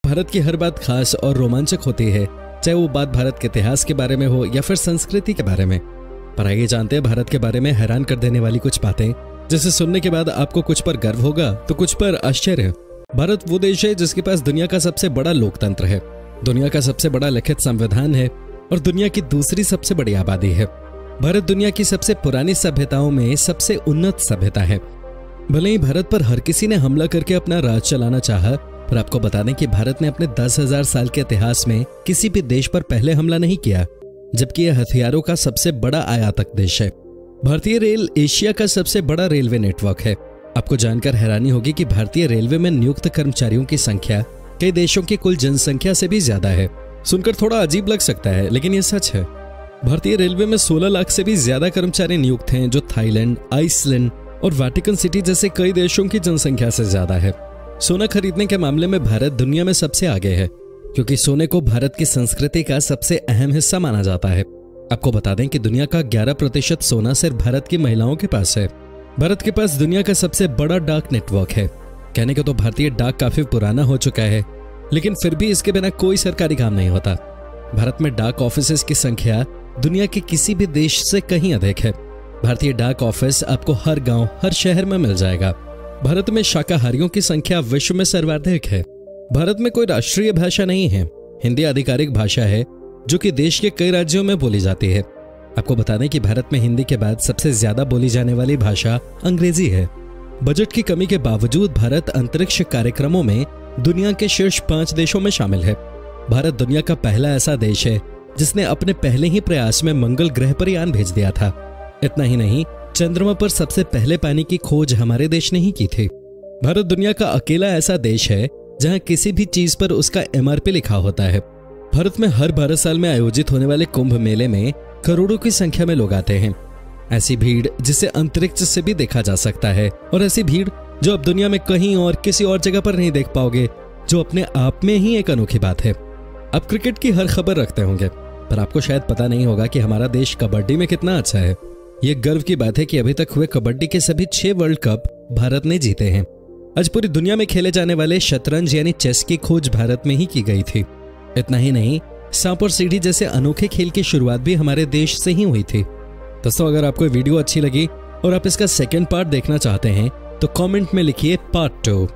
भारत की हर बात खास और रोमांचक होती है, चाहे वो बात भारत के इतिहास के बारे में हो या फिर संस्कृति के बारे में। पर आइए जानते हैं भारत के बारे में हैरान कर देने वाली कुछ बातें, जिसे सुनने के बाद आपको कुछ पर गर्व होगा तो कुछ पर आश्चर्य। भारत वो देश है जिसके पास दुनिया का सबसे बड़ा लोकतंत्र है, दुनिया का सबसे बड़ा लिखित संविधान है और दुनिया की दूसरी सबसे बड़ी आबादी है। भारत दुनिया की सबसे पुरानी सभ्यताओं में सबसे उन्नत सभ्यता है। भले ही भारत पर हर किसी ने हमला करके अपना राज चलाना चाहा, पर आपको बता दें कि भारत ने अपने 10,000 साल के इतिहास में किसी भी देश पर पहले हमला नहीं किया, जबकि यह हथियारों का सबसे बड़ा आयातक देश है। भारतीय रेल एशिया का सबसे बड़ा रेलवे नेटवर्क है। आपको जानकर हैरानी होगी कि भारतीय रेलवे में नियुक्त कर्मचारियों की संख्या कई देशों की कुल जनसंख्या से भी ज्यादा है। सुनकर थोड़ा अजीब लग सकता है, लेकिन यह सच है। भारतीय रेलवे में 16 लाख से भी ज्यादा कर्मचारी नियुक्त हैं, जो थाईलैंड, आइसलैंड और वेटिकन सिटी जैसे कई देशों की जनसंख्या से ज्यादा है। सोना खरीदने के मामले में भारत दुनिया में सबसे आगे है, क्योंकि सोने को भारत की संस्कृति का सबसे अहम हिस्सा माना जाता है। आपको बता दें कि दुनिया का 11% सोना सिर्फ भारत की महिलाओं के पास है। भारत के पास दुनिया का सबसे बड़ा डाक नेटवर्क है। कहने को तो भारतीय डाक काफी पुराना हो चुका है, लेकिन फिर भी इसके बिना कोई सरकारी काम नहीं होता। भारत में डाक ऑफिसेज की संख्या दुनिया के किसी भी देश से कहीं अधिक है। भारतीय डाक ऑफिस आपको हर गांव, हर शहर में मिल जाएगा। भारत में शाकाहारियों की संख्या विश्व में सर्वाधिक है। भारत में कोई राष्ट्रीय भाषा नहीं है। हिंदी आधिकारिक भाषा है, जो कि देश के कई राज्यों में बोली जाती है। आपको बता दें कि भारत में हिंदी के बाद सबसे ज्यादा बोली जाने वाली भाषा अंग्रेजी है। बजट की कमी के बावजूद भारत अंतरिक्ष कार्यक्रमों में दुनिया के शीर्ष 5 देशों में शामिल है। भारत दुनिया का पहला ऐसा देश है जिसने अपने पहले ही प्रयास में मंगल ग्रह पर यान भेज दिया था। इतना ही नहीं, चंद्रमा पर सबसे पहले पानी की खोज हमारे देश ने ही की थी। भारत दुनिया का अकेला ऐसा देश है जहां किसी भी चीज पर उसका MRP लिखा होता है। भारत में हर 12 साल में आयोजित होने वाले कुंभ मेले में करोड़ों की संख्या में लोग आते हैं। ऐसी भीड़ जिसे अंतरिक्ष से भी देखा जा सकता है, और ऐसी भीड़ जो अब दुनिया में कहीं और किसी और जगह पर नहीं देख पाओगे, जो अपने आप में ही एक अनोखी बात है। आप क्रिकेट की हर खबर रखते होंगे, पर आपको शायद पता नहीं होगा कि हमारा देश कबड्डी में कितना अच्छा है। ये गर्व की बात है कि अभी तक हुए कबड्डी के सभी 6 वर्ल्ड कप भारत ने जीते हैं। आज पूरी दुनिया में खेले जाने वाले शतरंज यानी चेस की खोज भारत में ही की गई थी। इतना ही नहीं, सांप और सीढ़ी जैसे अनोखे खेल की शुरुआत भी हमारे देश से ही हुई थी। दोस्तों, अगर आपको वीडियो अच्छी लगी और आप इसका सेकंड पार्ट देखना चाहते हैं तो कमेंट में लिखिए पार्ट 2।